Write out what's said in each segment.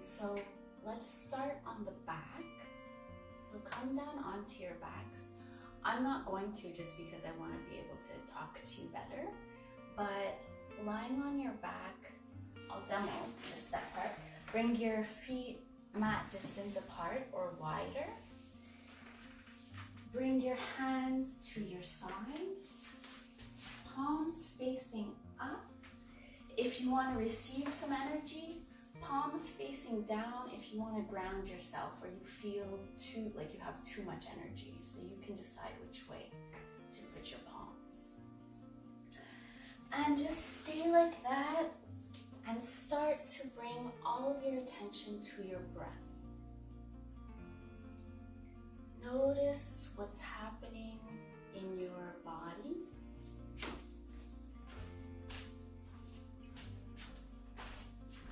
So let's start on the back. So come down onto your backs. I'm not going to just because I want to be able to talk to you better, but lying on your back, I'll demo just that part. Bring your feet mat distance apart or wider. Bring your hands to your sides, palms facing up. If you want to receive some energy, palms facing down if you want to ground yourself or you feel like you have too much energy. So you can decide which way to put your palms. And just stay like that and start to bring all of your attention to your breath. Notice what's happening in your body.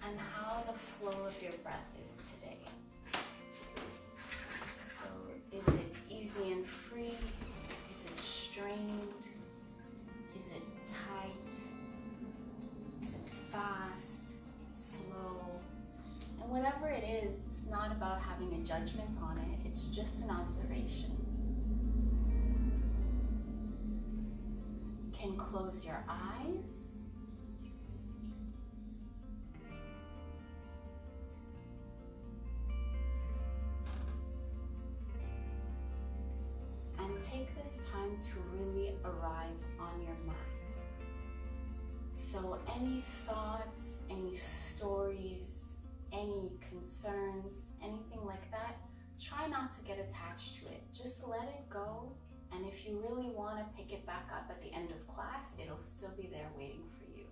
And how the flow of your breath is today. So is it easy and free? Is it strained? Is it tight? Is it fast? Slow? And whatever it is, it's not about having a judgment on it. It's just an observation. You can close your eyes. Take this time to really arrive on your mat. So any thoughts, any stories, any concerns, anything like that, try not to get attached to it. Just let it go. And if you really want to pick it back up at the end of class, it'll still be there waiting for you.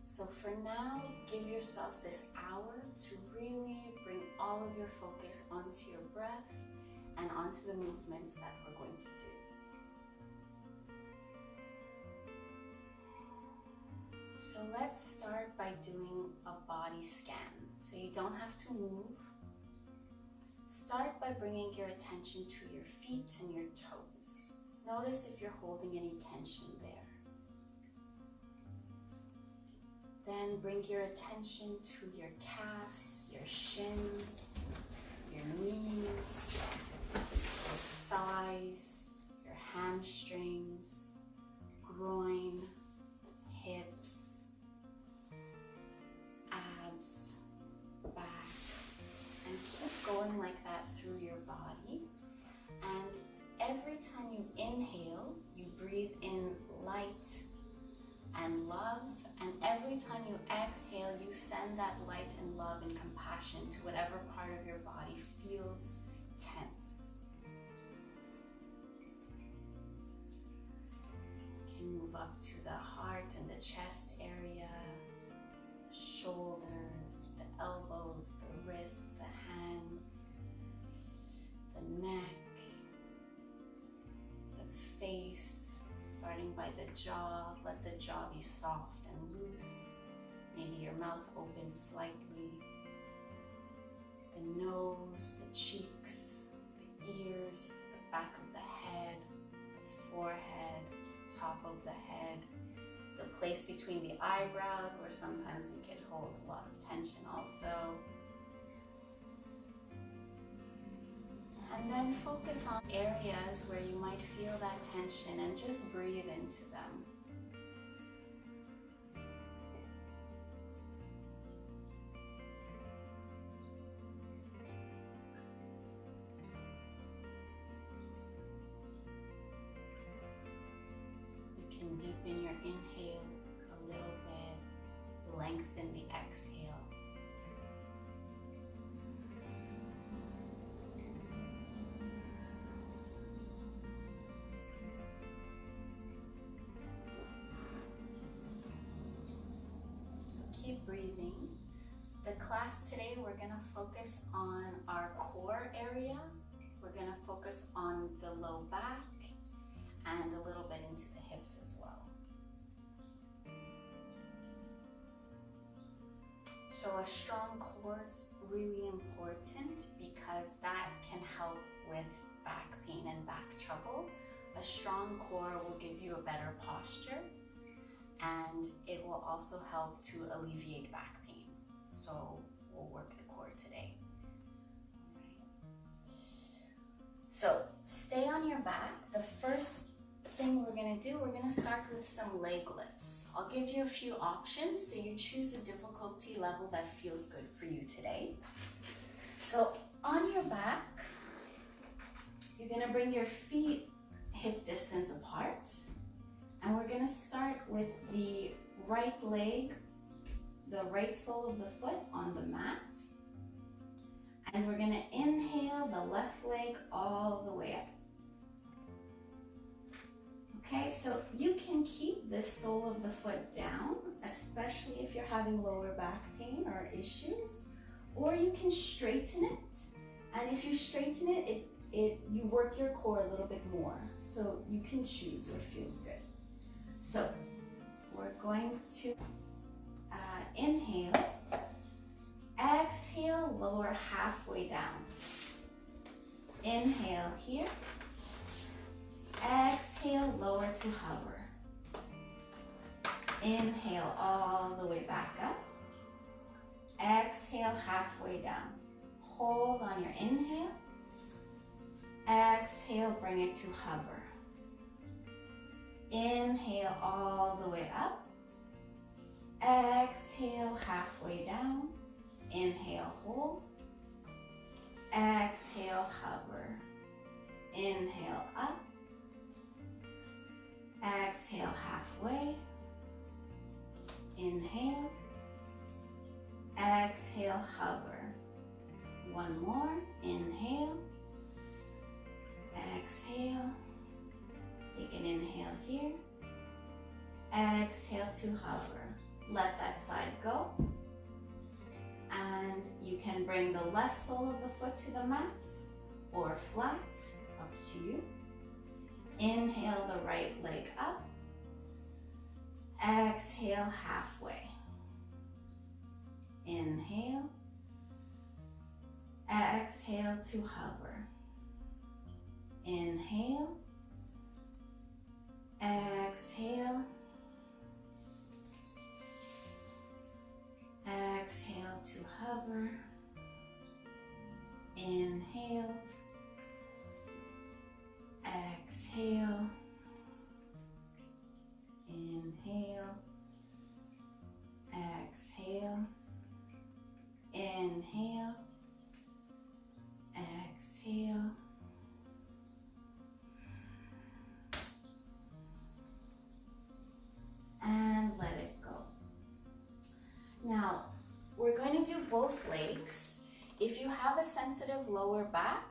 So for now, give yourself this hour to really bring all of your focus onto your breath and onto the movements that we're going to do. So let's start by doing a body scan. So you don't have to move. Start by bringing your attention to your feet and your toes. Notice if you're holding any tension there. Then bring your attention to your calves, your shins, your knees, your thighs, your hamstrings, groin, hips, abs, back, and keep going like that through your body. And every time you inhale, you breathe in light and love, and every time you exhale, you send that light and love and compassion to whatever part of your body feels tense. You can move up to the heart and the chest area, the shoulders, the elbows, the wrists, the hands, the neck, the face, starting by the jaw. Let the jaw be soft and loose. Maybe your mouth opens slightly. The nose, the cheeks, the ears, the back of the head, the forehead, top of the head, the place between the eyebrows where sometimes we could hold a lot of tension also. And then focus on areas where you might feel that tension and just breathe into them. You can deepen your inhale a little bit, lengthen the exhale. Keep breathing. The class today, we're going to focus on our core area. We're going to focus on the low back and a little bit into the hips as well. So a strong core is really important because that can help with back pain and back trouble. A strong core will give you a better posture, and it will also help to alleviate back pain. So we'll work the core today. So stay on your back. The first thing we're gonna do, we're gonna start with some leg lifts. I'll give you a few options, so you choose the difficulty level that feels good for you today. So on your back, you're gonna bring your feet hip distance apart, and we're gonna start with the right leg, the right sole of the foot on the mat. And we're gonna inhale the left leg all the way up. Okay, so you can keep this sole of the foot down, especially if you're having lower back pain or issues, or you can straighten it. And if you straighten it, you work your core a little bit more. So you can choose what feels good. So we're going to inhale. Exhale, lower halfway down. Inhale here. Exhale, lower to hover. Inhale all the way back up. Exhale, halfway down. Hold on your inhale. Exhale, bring it to hover. Inhale all the way up. Exhale, halfway down. Inhale, hold. Exhale, hover. Inhale, up. Exhale, halfway. Inhale. Exhale, hover. One more. Inhale. Exhale. Take an inhale here. Exhale to hover. Let that side go. And you can bring the left sole of the foot to the mat or flat, up to you. Inhale the right leg up. Exhale halfway. Inhale. Exhale to hover. Inhale. Exhale. Exhale to hover. Inhale. Exhale. Inhale. Exhale. Inhale. Exhale. And let it go. Now, we're going to do both legs. If you have a sensitive lower back,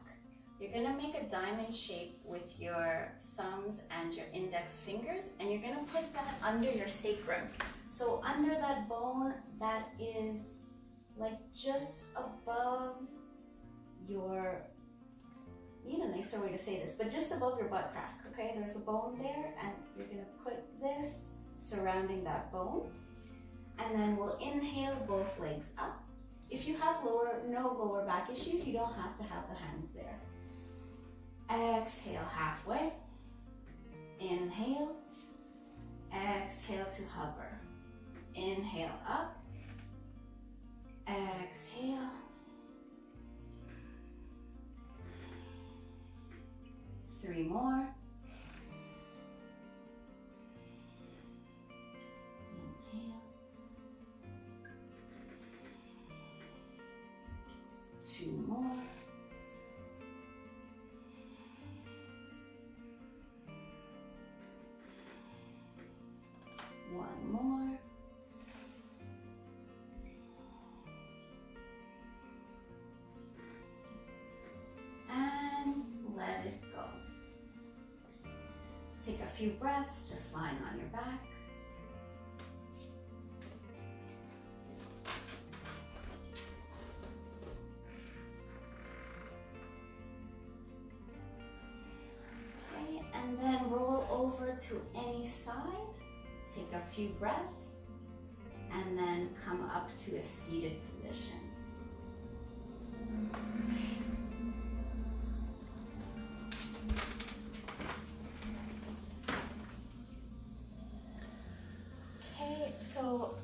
you're going to make a diamond shape with your thumbs and your index fingers, and you're going to put that under your sacrum. So under that bone that is like just above your, need a nicer way to say this, but just above your butt crack, okay? There's a bone there, and you're going to put this surrounding that bone. And then we'll inhale both legs up. If you have no lower back issues, you don't have to have the hands there. Exhale halfway. Inhale. Exhale to hover. Inhale up. Exhale. Three more. Inhale. Two more. One more. And let it go. Take a few breaths, just lying on your back. And then roll over to any side, take a few breaths, and then come up to a seated position. Okay, so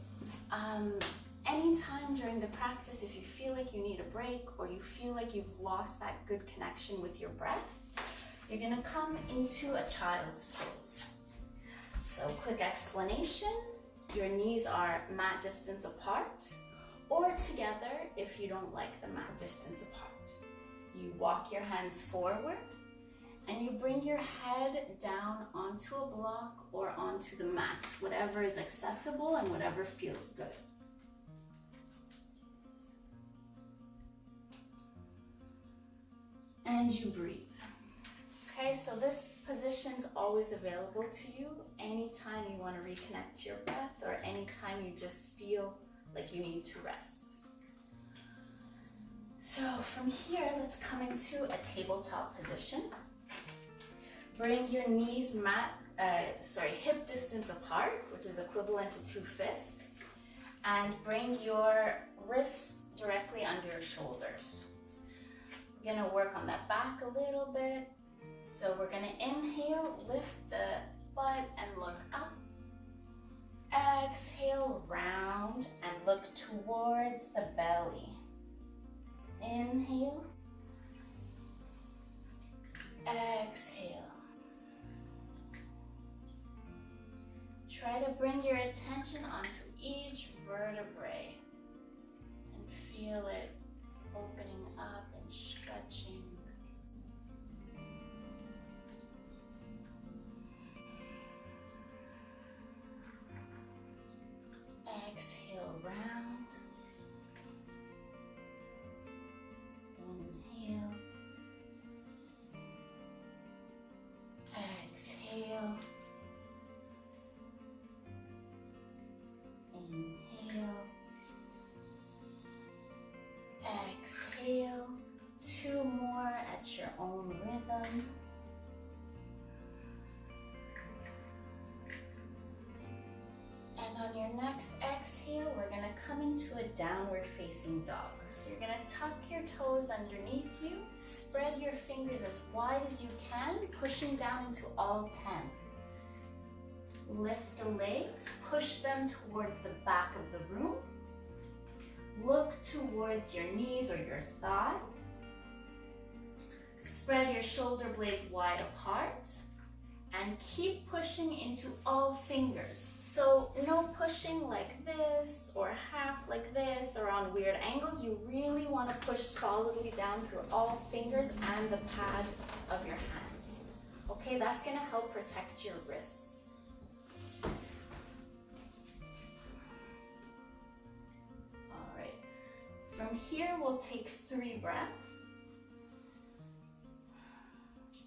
anytime during the practice, if you feel like you need a break or you feel like you've lost that good connection with your breath, you're gonna come into a child's pose. So quick explanation, your knees are mat distance apart or together if you don't like the mat distance apart. You walk your hands forward and you bring your head down onto a block or onto the mat, whatever is accessible and whatever feels good. And you breathe. Okay, so this position's always available to you anytime you want to reconnect to your breath or anytime you just feel like you need to rest. So from here, let's come into a tabletop position. Bring your knees hip distance apart, which is equivalent to 2 fists, and bring your wrists directly under your shoulders. We're gonna work on that back a little bit. So we're gonna inhale, lift the butt and look up. Exhale, round and look towards the belly. Inhale. Exhale. Try to bring your attention onto each vertebrae and feel it opening up and stretching. Exhale, round. Inhale. Exhale. Inhale. Exhale. 2 more at your own rhythm. And on your next exhale, we're gonna come into a downward facing dog. So you're gonna tuck your toes underneath you, spread your fingers as wide as you can, pushing down into all 10. Lift the legs, push them towards the back of the room. Look towards your knees or your thighs. Spread your shoulder blades wide apart and keep pushing into all fingers. So no pushing like this or half like this or on weird angles. You really want to push solidly down through all fingers and the pad of your hands. Okay, that's going to help protect your wrists. All right, from here we'll take 3 breaths.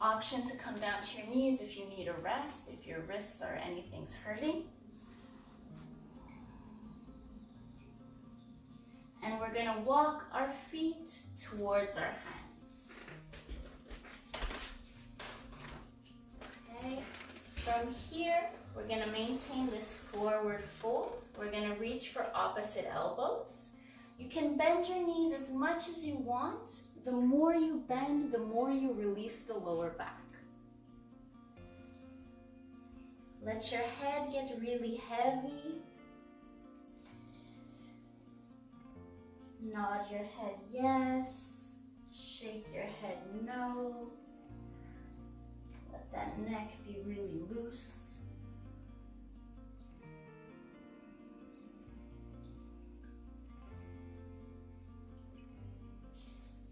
Option to come down to your knees if you need a rest, if your wrists or anything's hurting. And we're gonna walk our feet towards our hands. Okay, from here, we're gonna maintain this forward fold. We're gonna reach for opposite elbows. You can bend your knees as much as you want. The more you bend, the more you release the lower back. Let your head get really heavy. Nod your head yes, shake your head no. Let that neck be really loose.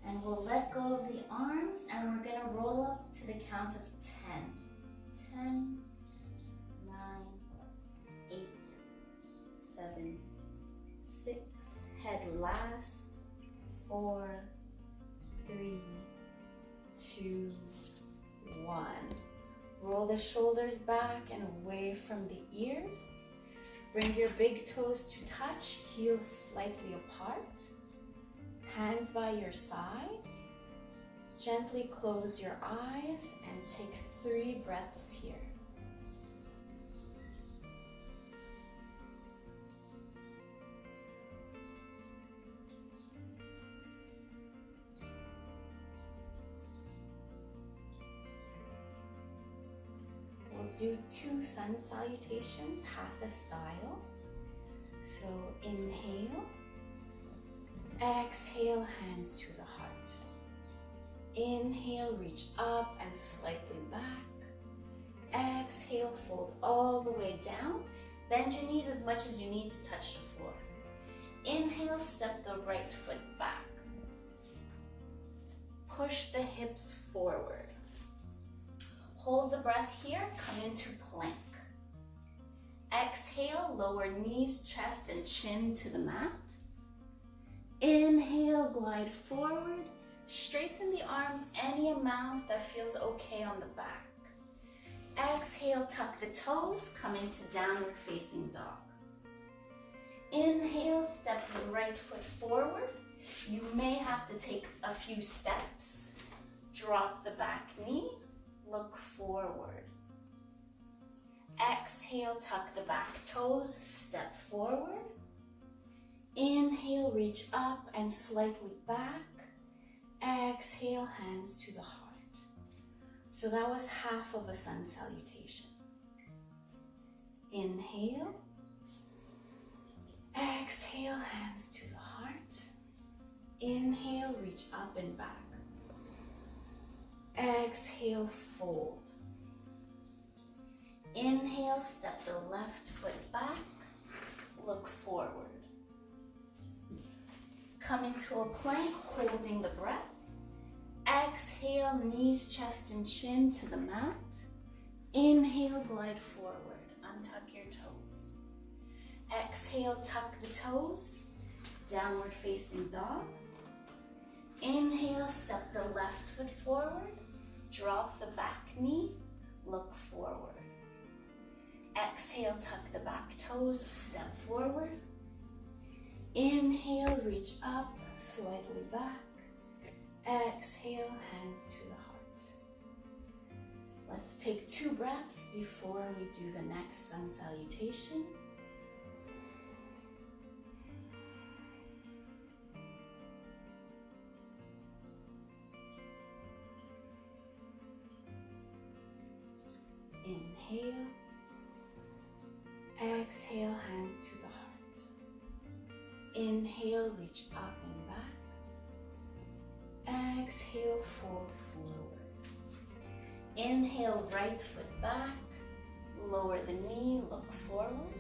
And we'll let go of the arms and we're gonna roll up to the count of 10. 10, 9, 8, 7, 6, head last, 4, 3, 2, 1. Roll the shoulders back and away from the ears. Bring your big toes to touch, heels slightly apart. Hands by your side. Gently close your eyes and take 3 breaths here. We'll do 2 sun salutations, hatha style. So inhale. Exhale, hands to the heart. Inhale, reach up and slightly back. Exhale, fold all the way down. Bend your knees as much as you need to touch the floor. Inhale, step the right foot back. Push the hips forward. Hold the breath here, come into plank. Exhale, lower knees, chest, and chin to the mat. Inhale, glide forward. Straighten the arms any amount that feels okay on the back. Exhale, tuck the toes, come into downward facing dog. Inhale, step the right foot forward. You may have to take a few steps. Drop the back knee, look forward. Exhale, tuck the back toes, step forward. Inhale, reach up and slightly back. Exhale, hands to the heart. So that was half of a sun salutation. Inhale. Exhale, hands to the heart. Inhale, reach up and back. Exhale, fold. Inhale, step the left foot back, look forward. Come into a plank, holding the breath. Exhale, knees, chest, and chin to the mat. Inhale, glide forward, untuck your toes. Exhale, tuck the toes, downward facing dog. Inhale, step the left foot forward, drop the back knee, look forward. Exhale, tuck the back toes, step forward. Inhale, reach up, slightly back. Exhale, hands to the heart. Let's take 2 breaths before we do the next sun salutation. Inhale. Exhale, hands to the heart. Inhale, reach up and back. Exhale, fold forward. Inhale, right foot back. Lower the knee, look forward.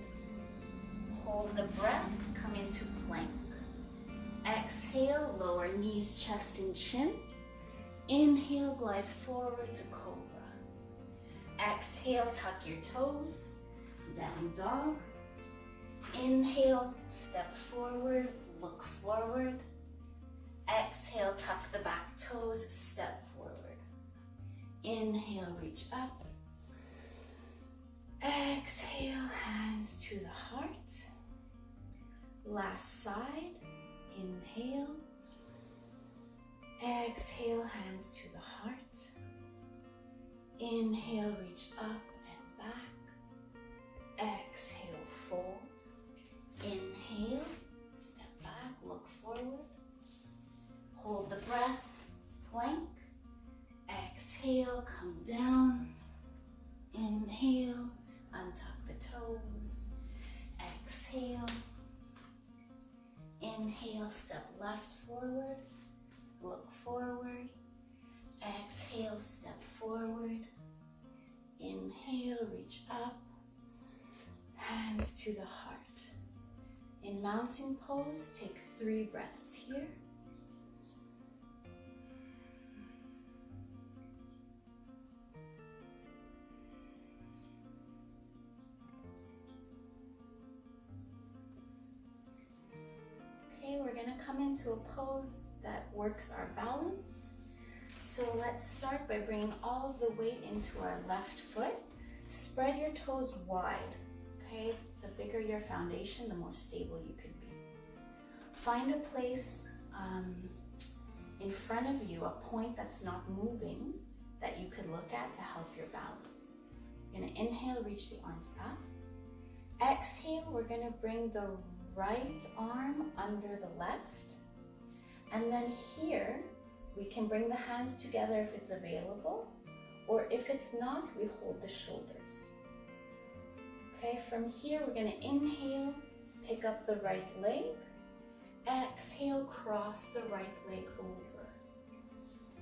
Hold the breath, come into plank. Exhale, lower knees, chest, and chin. Inhale, glide forward to cobra. Exhale, tuck your toes. Down dog. Inhale, step forward, look forward. Exhale, tuck the back toes, step forward. Inhale, reach up. Exhale, hands to the heart. Last side. Inhale. Exhale, hands to the heart. Inhale, reach up and back. Exhale, fold. Inhale, step back, look forward. Hold the breath, plank. Exhale, come down. Inhale, untuck the toes. Exhale. Inhale, step left forward, look forward. Exhale, step forward. Inhale, reach up. Hands to the heart. In mountain pose, take 3 breaths here. Okay, we're gonna come into a pose that works our balance. So let's start by bringing all of the weight into our left foot. Spread your toes wide, okay? The bigger your foundation, the more stable you could be. Find a place in front of you, a point that's not moving, that you could look at to help your balance. You're gonna inhale, reach the arms up. Exhale, we're gonna bring the right arm under the left. And then here, we can bring the hands together if it's available, or if it's not, we hold the shoulders. Okay, from here, we're gonna inhale, pick up the right leg. Exhale, cross the right leg over.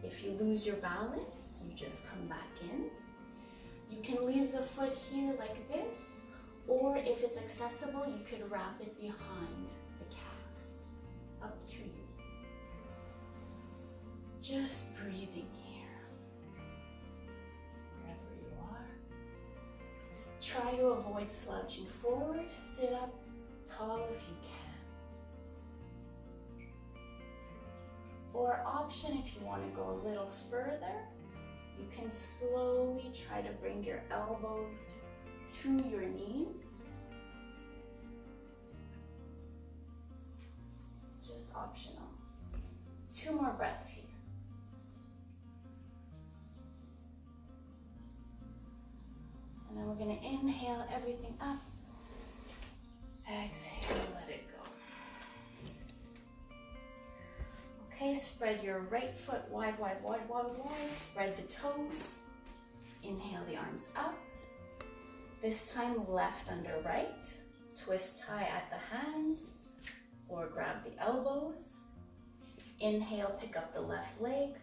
If you lose your balance, you just come back in. You can leave the foot here like this, or if it's accessible, you could wrap it behind the calf. Up to you. Just breathing here, wherever you are. Try to avoid slouching forward. Sit up tall if you can. Or option, if you want to go a little further, you can slowly try to bring your elbows to your knees. Just optional. 2 more breaths here. And then we're going to inhale everything up. Exhale, let it go. Okay, spread your right foot wide, wide, wide, wide, wide. Spread the toes. Inhale the arms up. This time left under right. Twist tie at the hands or grab the elbows. Inhale, pick up the left leg.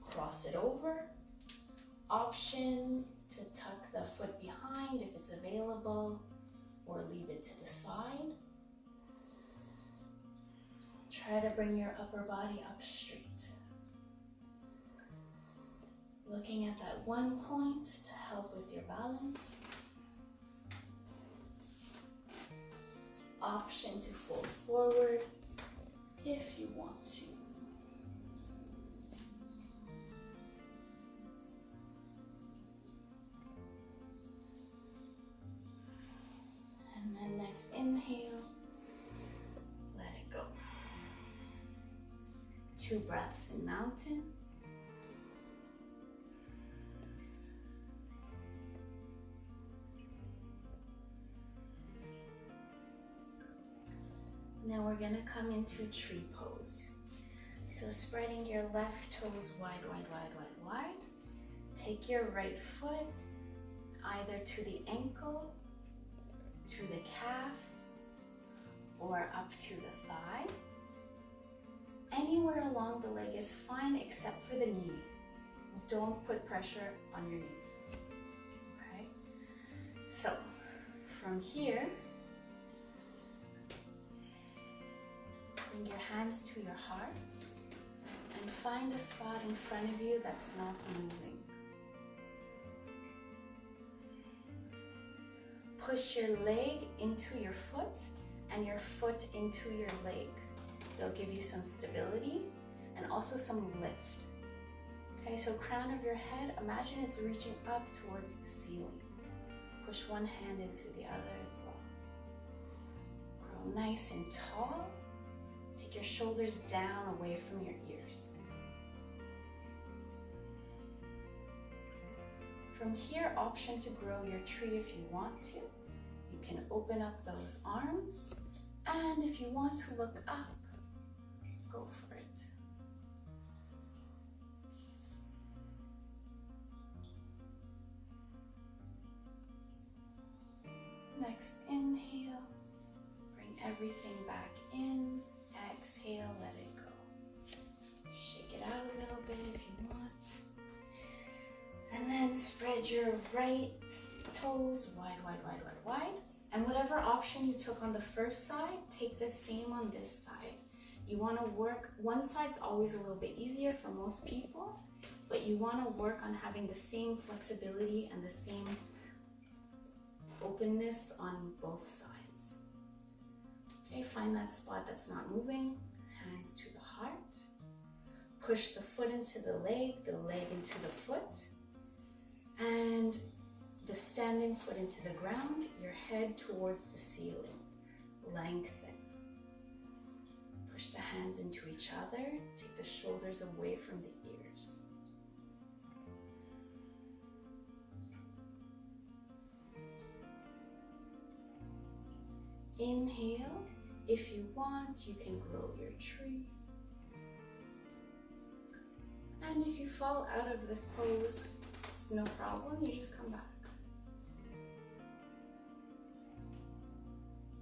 Cross it over. Option to tuck the foot behind if it's available, or leave it to the side. Try to bring your upper body up straight. Looking at that one point to help with your balance. Option to fold forward if you want to. And then next inhale, let it go. 2 breaths in mountain. Now we're gonna come into tree pose. So spreading your left toes wide, wide, wide, wide, wide. Take your right foot either to the ankle, to the calf, or up to the thigh. Anywhere along the leg is fine except for the knee. Don't put pressure on your knee. Okay? So from here, bring your hands to your heart and find a spot in front of you that's not moving. Push your leg into your foot and your foot into your leg. They'll give you some stability and also some lift. Okay, so crown of your head, imagine it's reaching up towards the ceiling. Push one hand into the other as well. Grow nice and tall. Take your shoulders down away from your ears. From here, option to grow your tree if you want to. You can open up those arms, and if you want to look up, go for it. Next inhale, bring everything back in. Exhale, let it go. Shake it out a little bit if you want. And then spread your right toes wide, wide, wide, wide, wide. And whatever option you took on the first side, take the same on this side. You want to work, one side's always a little bit easier for most people, but you want to work on having the same flexibility and the same openness on both sides. Okay, find that spot that's not moving, hands to the heart. Push the foot into the leg into the foot, and the standing foot into the ground, your head towards the ceiling. Lengthen. Push the hands into each other, take the shoulders away from the ears. Inhale. If you want, you can grow your tree. And if you fall out of this pose, it's no problem, you just come back.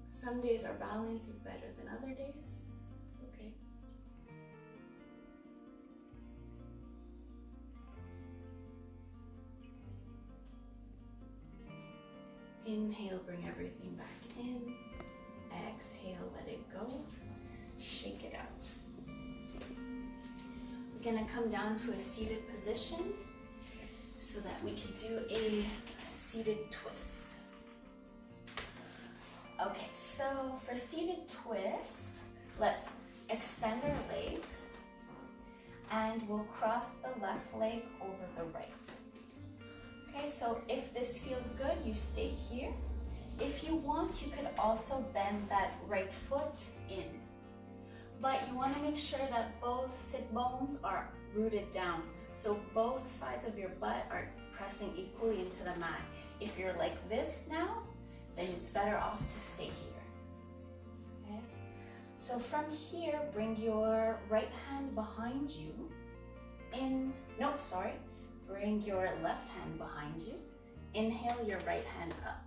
Some days our balance is better than other days. Inhale, bring everything back in. Exhale, let it go. Shake it out. We're gonna come down to a seated position so that we can do a seated twist. Okay, so for seated twist, let's extend our legs and we'll cross the left leg over the right. Okay, so if this feels good, you stay here. If you want, you could also bend that right foot in. But you want to make sure that both sit bones are rooted down. So both sides of your butt are pressing equally into the mat. If you're like this now, then it's better off to stay here. Okay? So from here, bring your right hand behind you. Bring your left hand behind you. Inhale your right hand up.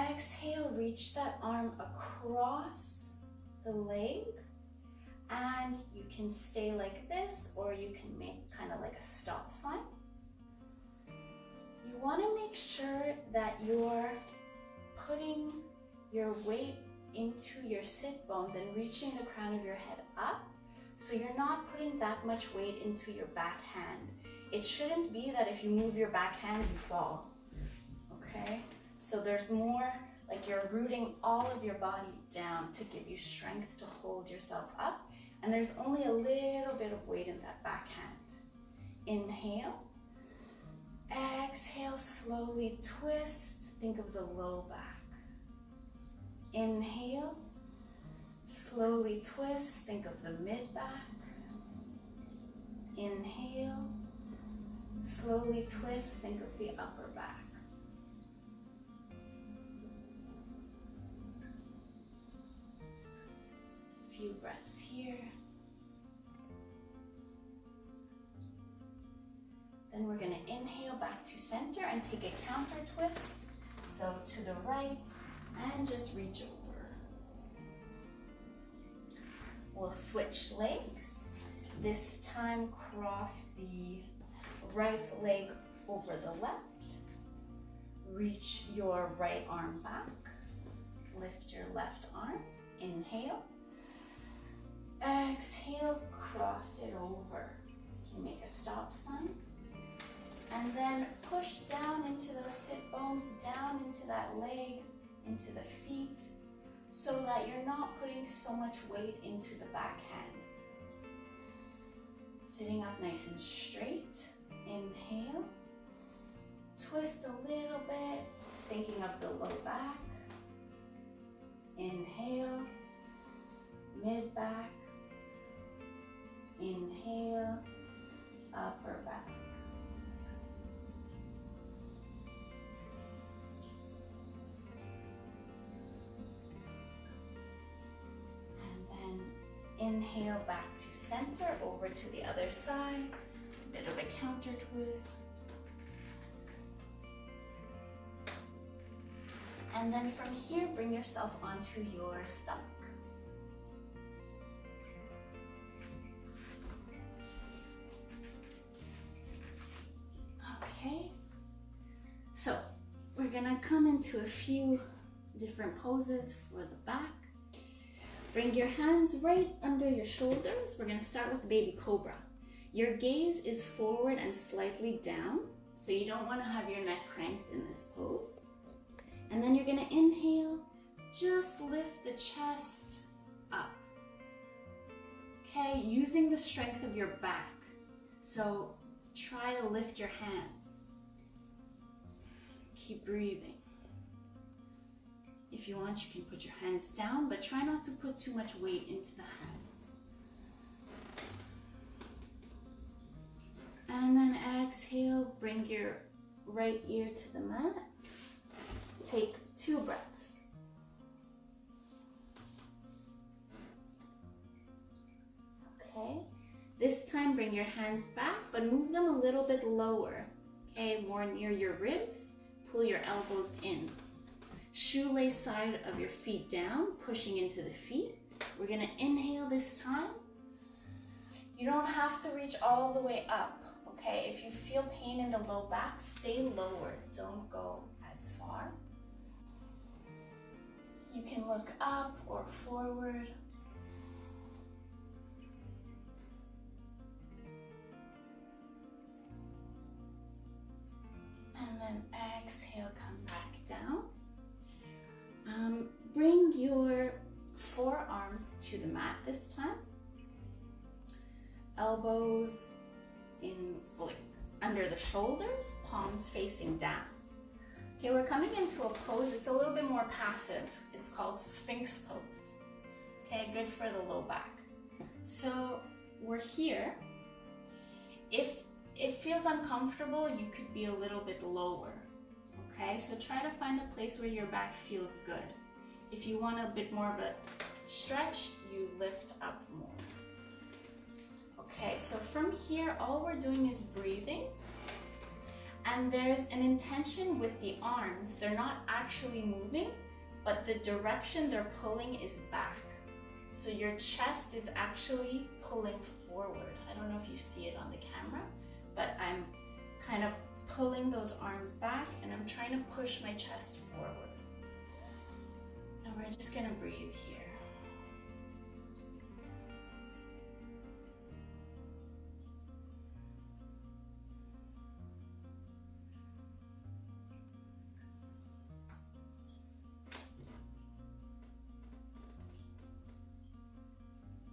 Exhale, reach that arm across the leg. And you can stay like this, or you can make kind of like a stop sign. You want to make sure that you're putting your weight into your sit bones and reaching the crown of your head up. So you're not putting that much weight into your back hand. It shouldn't be that if you move your back hand, you fall, okay? So there's more, like you're rooting all of your body down to give you strength to hold yourself up. And there's only a little bit of weight in that back hand. Inhale. Exhale, slowly twist. Think of the low back. Inhale. Slowly twist. Think of the mid back. Inhale. Slowly twist. Think of the upper back. Few breaths here. Then we're going to inhale back to center and take a counter twist. So to the right and just reach over. We'll switch legs. This time cross the right leg over the left. Reach your right arm back. Lift your left arm. Inhale. Exhale, cross it over. You can make a stop sign. And then push down into those sit bones, down into that leg, into the feet, so that you're not putting so much weight into the back hand. Sitting up nice and straight. Inhale. Twist a little bit, thinking of the low back. Inhale. Mid back. Inhale. Upper back. Inhale back to center, over to the other side. A bit of a counter twist. And then from here, bring yourself onto your stomach. Okay. So we're gonna come into a few different poses for the back. Bring your hands right under your shoulders. We're going to start with baby cobra. Your gaze is forward and slightly down, so you don't want to have your neck cranked in this pose. And then you're going to inhale, just lift the chest up. Okay, using the strength of your back. So try to lift your hands. Keep breathing. If you want, you can put your hands down, but try not to put too much weight into the hands. And then exhale, bring your right ear to the mat. Take 2 breaths. Okay, this time bring your hands back, but move them a little bit lower. Okay, more near your ribs. Pull your elbows in. Shoelace side of your feet down, pushing into the feet. We're gonna inhale this time. You don't have to reach all the way up, okay? If you feel pain in the low back, stay lower. Don't go as as far. You can look up or forward. And then exhale, come back down. Bring your forearms to the mat this time. Elbows in under the shoulders, palms facing down. Okay, we're coming into a pose. It's a little bit more passive. It's called Sphinx pose. Okay, good for the low back. So we're here. If it feels uncomfortable, you could be a little bit lower. Okay, so try to find a place where your back feels good. If you want a bit more of a stretch, you lift up more. Okay, so from here, all we're doing is breathing. And there's an intention with the arms. They're not actually moving, but the direction they're pulling is back. So your chest is actually pulling forward. I don't know if you see it on the camera, but I'm kind of pulling those arms back and I'm trying to push my chest forward. And we're just gonna breathe here.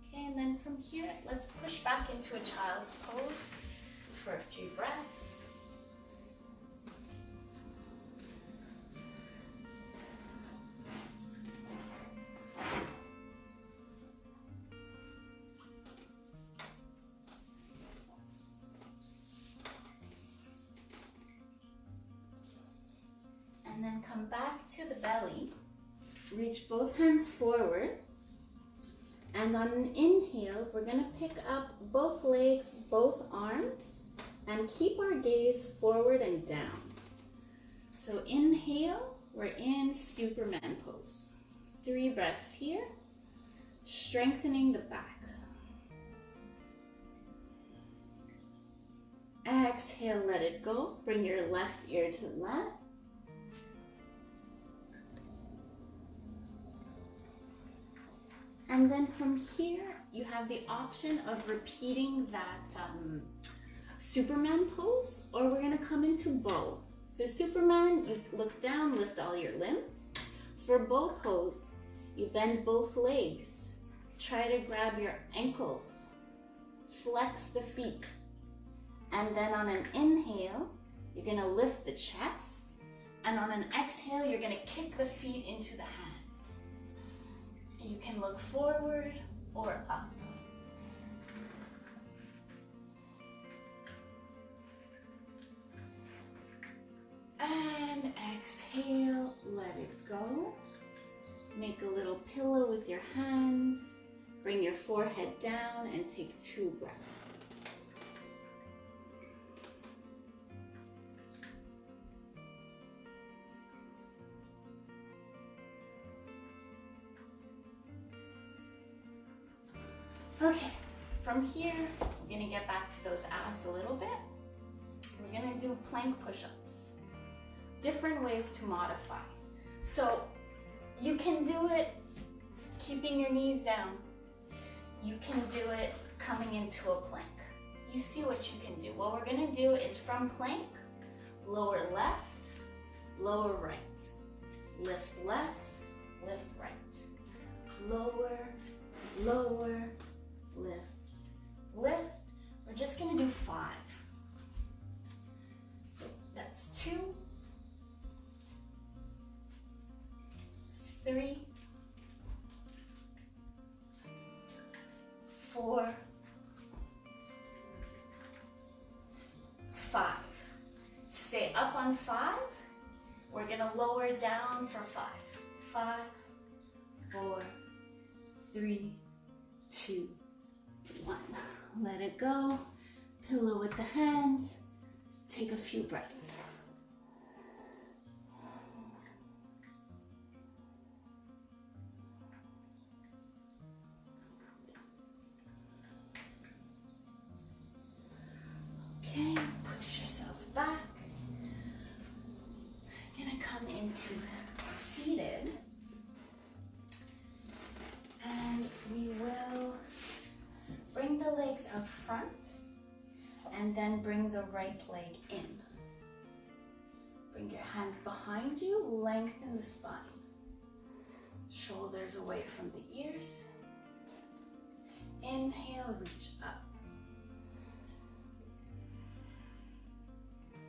Okay, and then from here, let's push back into a child's pose for a few breaths. And then come back to the belly. Reach both hands forward. And on an inhale, we're gonna pick up both legs, both arms, and keep our gaze forward and down. So inhale, we're in Superman pose. 3 breaths here, strengthening the back. Exhale, let it go. Bring your left ear to the mat. And then from here, you have the option of repeating that Superman pose, or we're gonna come into bow. So Superman, you look down, lift all your limbs. For bow pose, you bend both legs. Try to grab your ankles. Flex the feet. And then on an inhale, you're gonna lift the chest. And on an exhale, you're gonna kick the feet into the hands. You can look forward or up. And exhale, let it go. Make a little pillow with your hands. Bring your forehead down and take 2 breaths. Okay, from here, we're gonna get back to those abs a little bit. We're gonna do plank push-ups. Different ways to modify. So you can do it keeping your knees down. You can do it coming into a plank. You see what you can do. What we're gonna do is from plank, lower left, lower right. Lift left, lift right. Lower, lower, lift, lift. We're just gonna do 5. So that's 2, 3, 4, 5. Stay up on 5. We're gonna lower down for 5. 5, 4, 3, 2, 1. Let it go. Pillow with the hands. Take a few breaths. Okay, push yourself back. Gonna come into seated. And we will bring the legs out front and then bring the right leg in. Bring your hands behind you, lengthen the spine. Shoulders away from the ears. Inhale, reach up.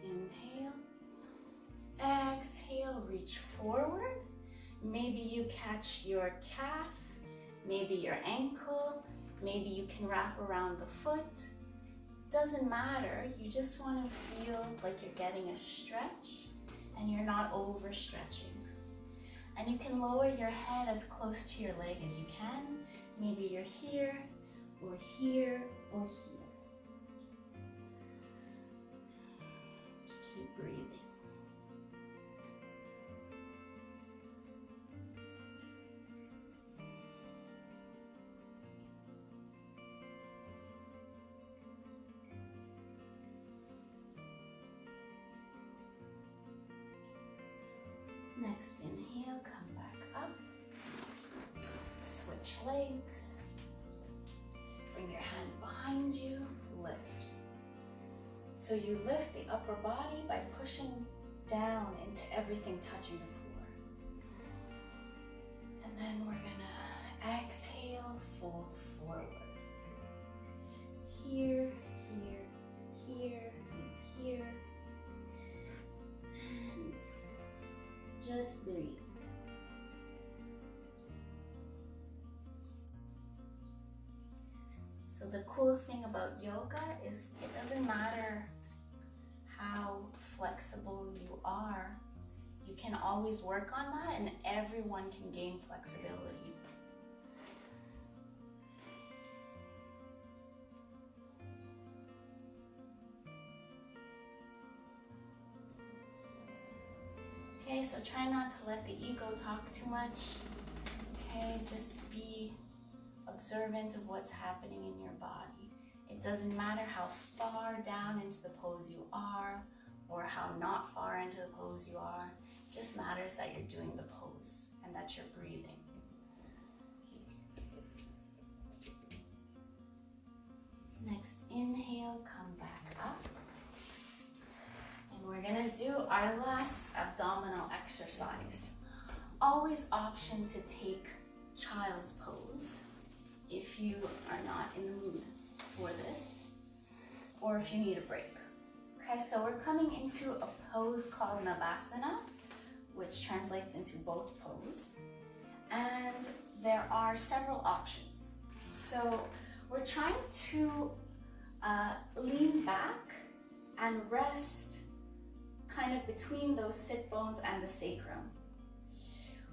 Inhale. Exhale, reach forward. Maybe you catch your calf, maybe your ankle, maybe you can wrap around the foot. Doesn't matter, you just want to feel like you're getting a stretch and you're not overstretching. And you can lower your head as close to your leg as you can. Maybe you're here, or here, or here. Just keep breathing. Next inhale, come back up. Switch legs. Bring your hands behind you, lift. So you lift the upper body by pushing down into everything touching the floor. And then we're gonna exhale, fold forward. Here, here, here, and here. And just breathe. So the cool thing about yoga is it doesn't matter how flexible you are. You can always work on that, and everyone can gain flexibility. Okay, so try not to let the ego talk too much. Okay, just be observant of what's happening in your body. It doesn't matter how far down into the pose you are or how not far into the pose you are. It just matters that you're doing the pose and that you're breathing. Next inhale, come back up. And we're gonna do our last abdominal exercise. Always option to take child's pose if you are not in the mood for this, or if you need a break. Okay, so we're coming into a pose called Navasana, which translates into boat pose. And there are several options. So we're trying to lean back and rest kind of between those sit bones and the sacrum.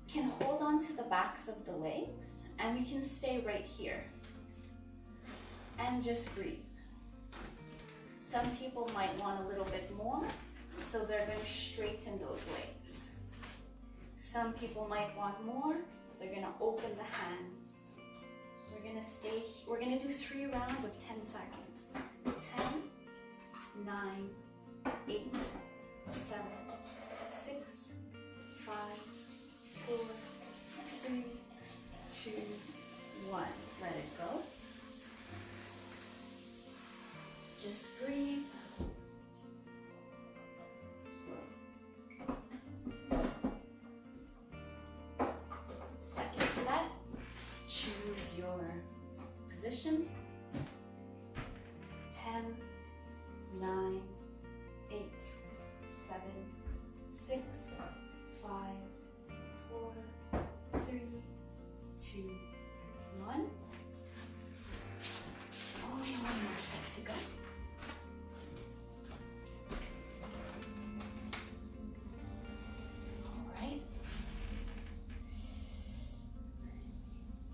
We can hold on to the backs of the legs and we can stay right here and just breathe. Some people might want a little bit more, so they're going to straighten those legs. Some people might want more, they're going to open the hands. We're going to do 3 rounds of 10 seconds. 10, 9, 8, 7, 6, 5, 4, 3, 2, 1. Let it go. Just breathe. Second set. Choose your position. 10, 9, 8, 7, 6, 5, 4, 3, 2, 1. Only one more set to go. All right.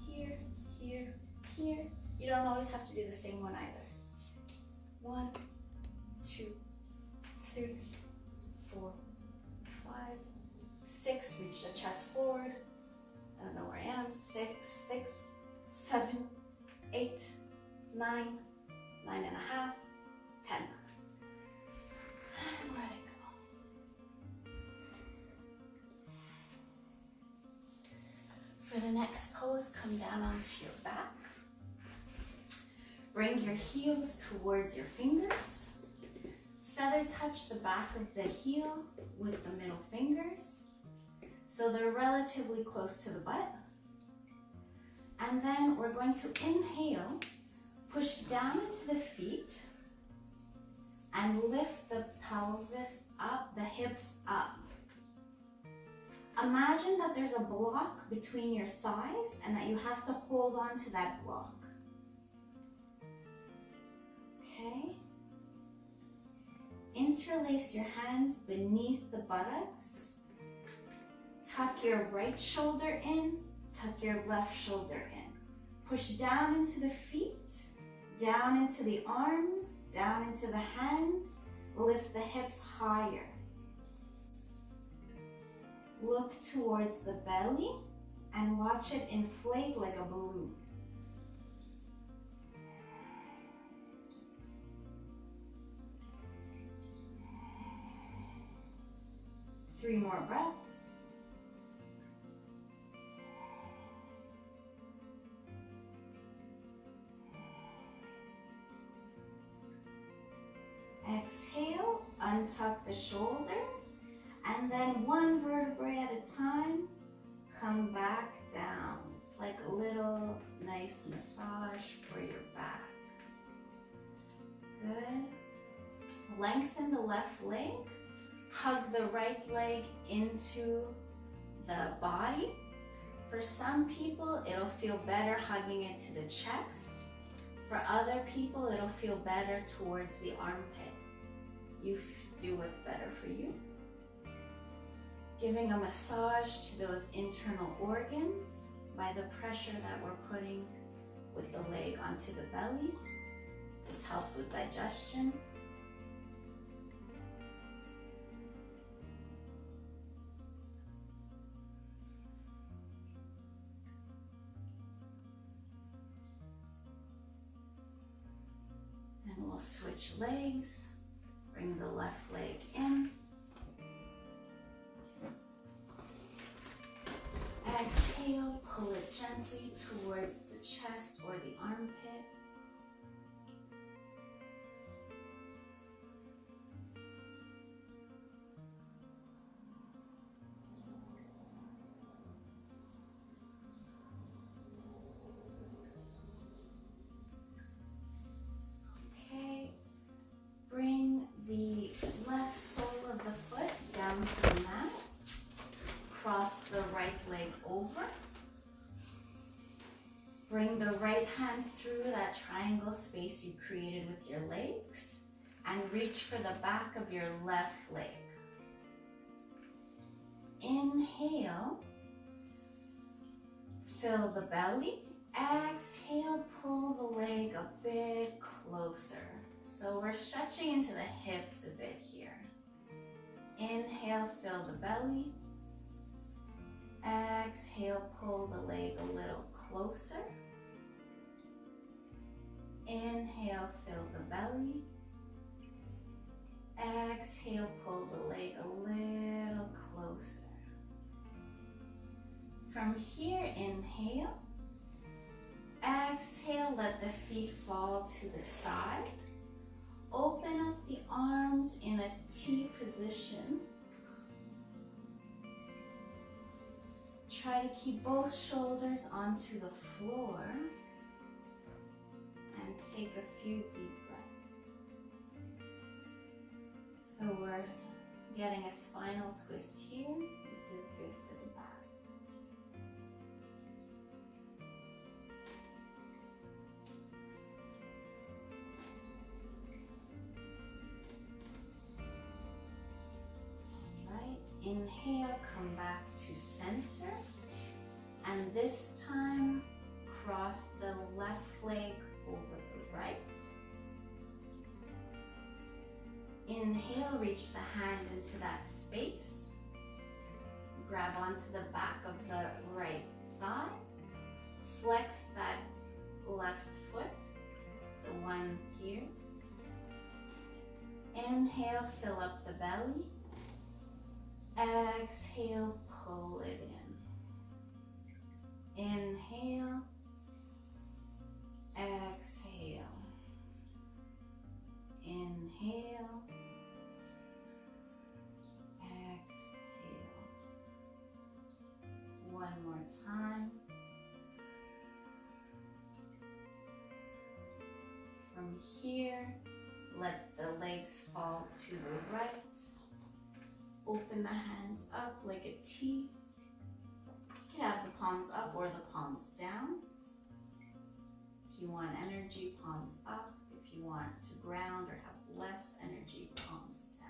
Here, here, here. You don't always have to do the same one either. 1, 2, 3, 4, 5, 6. Reach the chest forward. I don't know where I am. 6, 6, 7, 8, 9, 9 and a half, 10. And let it go. For the next pose, come down onto your back. Bring your heels towards your fingers. Feather touch the back of the heel with the middle fingers, so they're relatively close to the butt. And then we're going to inhale, push down into the feet, and lift the pelvis up, the hips up. Imagine that there's a block between your thighs and that you have to hold on to that block. Okay? Interlace your hands beneath the buttocks. Tuck your right shoulder in, tuck your left shoulder in. Push down into the feet, down into the arms, down into the hands. Lift the hips higher. Look towards the belly and watch it inflate like a balloon. Three more breaths. Exhale, untuck the shoulders, and then one vertebrae at a time, come back down. It's like a little nice massage for your back. Good. Lengthen the left leg. Hug the right leg into the body. For some people, it'll feel better hugging it to the chest. For other people, it'll feel better towards the armpit. You do what's better for you. Giving a massage to those internal organs by the pressure that we're putting with the leg onto the belly. This helps with digestion. And we'll switch legs. Bring the left leg in. Exhale, pull it gently towards the chest or the armpit. Okay, bring the left sole of the foot down to the mat. Cross the right leg over. Bring the right hand through that triangle space you created with your legs and reach for the back of your left leg. Inhale, fill the belly. Exhale, pull the leg a bit closer. So we're stretching into the hips a bit here. Inhale, fill the belly. Exhale, pull the leg a little closer. Inhale, fill the belly. Exhale, pull the leg a little closer. From here, inhale. Exhale, let the feet fall to the side. Open up the arms in a T position. Try to keep both shoulders onto the floor and take a few deep breaths. So we're getting a spinal twist here. This is good for the back. Inhale, come back to center, and this time cross the left leg over the right. Inhale, reach the hand into that space. Grab onto the back of the right thigh. Flex that left foot, the one here. Inhale, fill up the belly. Exhale, pull it in. from here, let the legs fall to the right. Open the hands up like a T. You can have the palms up or the palms down. If you want energy, palms up. If you want to ground or have less energy, palms down.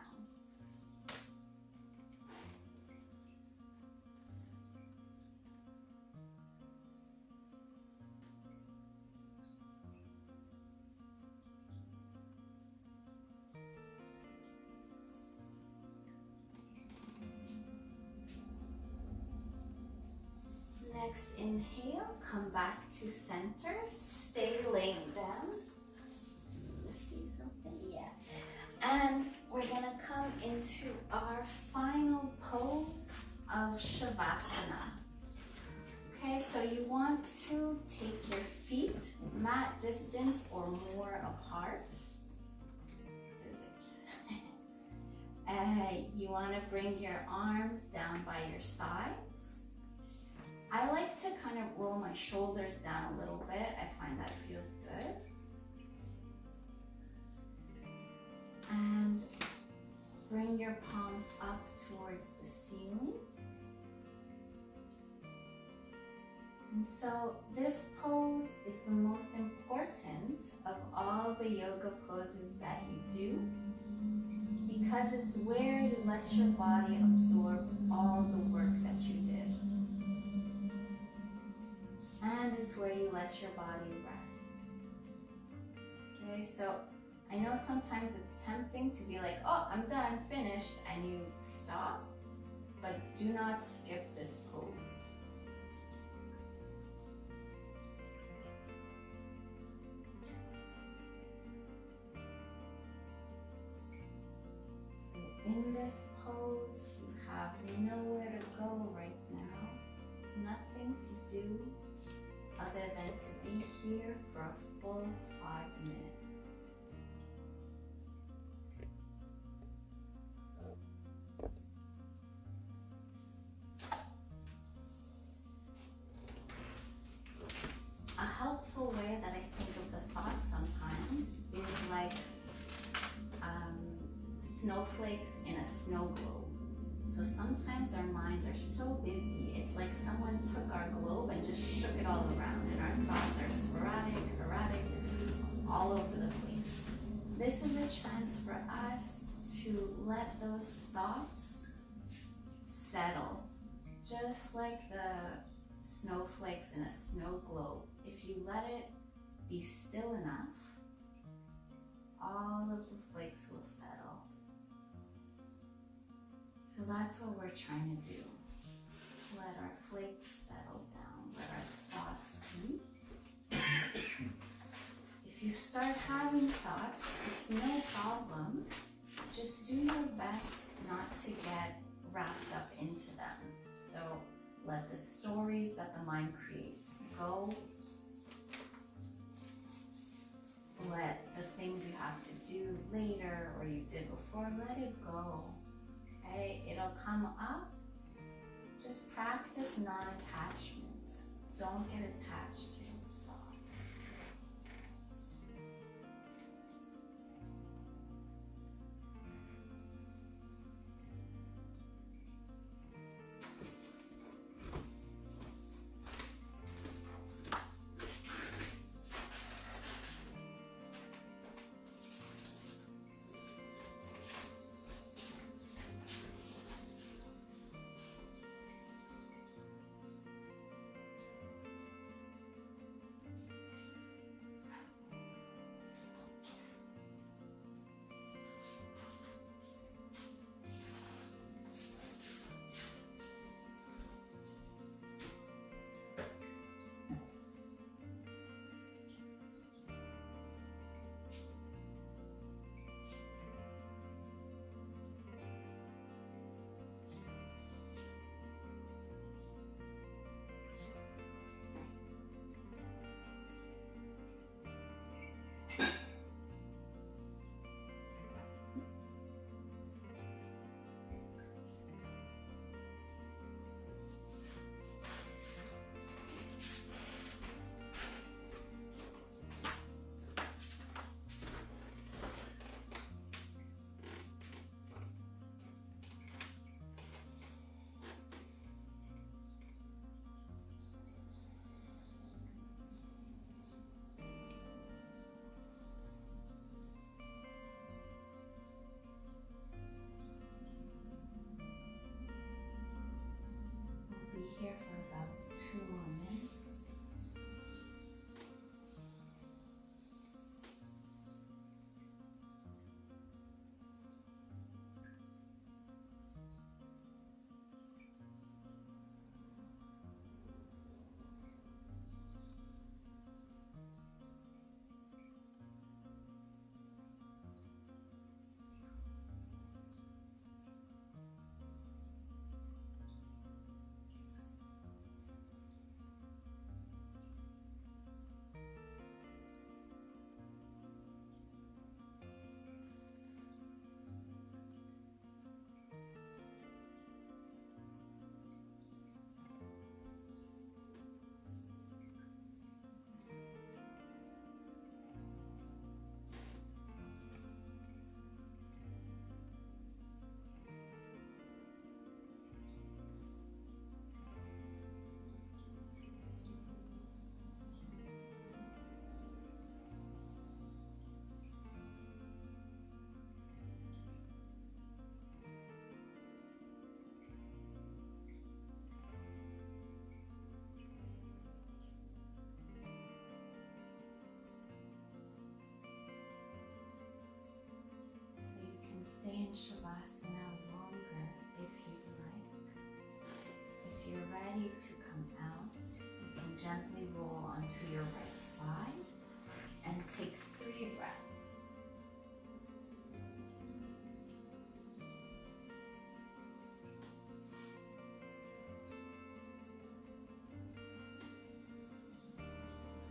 Next inhale, come back to center, stay laying down. Just want to see something, yeah. And we're gonna come into our final pose of Shavasana. Okay, so you want to take your feet mat distance or more apart. You want to bring your arms down by your sides. I like to kind of roll my shoulders down a little bit. I find that feels good. And bring your palms up towards the ceiling. And so this pose is the most important of all the yoga poses that you do, because it's where you let your body absorb all the work that you did. And it's where you let your body rest. Okay, so I know sometimes it's tempting to be like, oh, I'm done, finished, and you stop, but do not skip this pose. So in this pose, you have nowhere to go right now, nothing to do other than to be here for a full 5 minutes. A helpful way that I think of the thoughts sometimes is like snowflakes in a snow globe. So sometimes our minds are so busy, it's like someone took our globe and just shook it all around, and our thoughts are sporadic, erratic, all over the place. This is a chance for us to let those thoughts settle, just like the snowflakes in a snow globe. If you let it be still enough, all of the flakes will settle. So that's what we're trying to do. Let our flakes settle down, let our thoughts be. If you start having thoughts, it's no problem. Just do your best not to get wrapped up into them. So let the stories that the mind creates go. Let the things you have to do later or you did before, let it go. Okay, it'll come up. Just practice non-attachment. Don't get attached to those thoughts. gently roll onto your right side and take 3 breaths.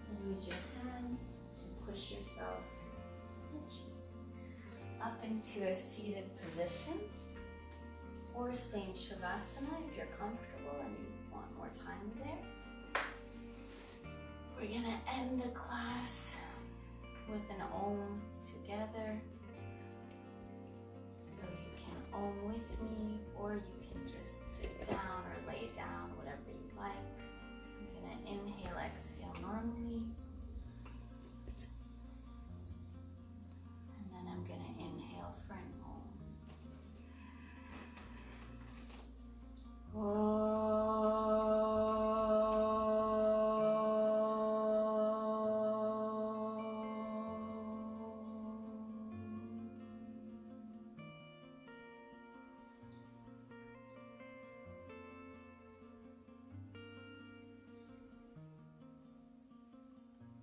And use your hands to push yourself up into a seated position, or stay in Shavasana if you're comfortable and you want more time there. We're gonna end the class with an Om together. So you can Om with me, or you can just sit down or lay down, whatever you like. I'm gonna inhale, exhale normally. And then I'm gonna inhale for an Om.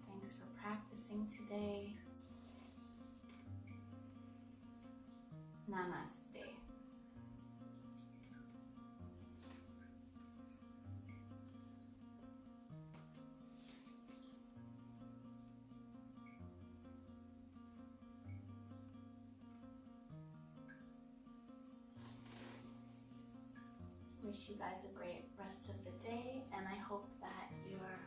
Thanks for practicing today. Namaste. Wish you guys a great rest of the day, and I hope that your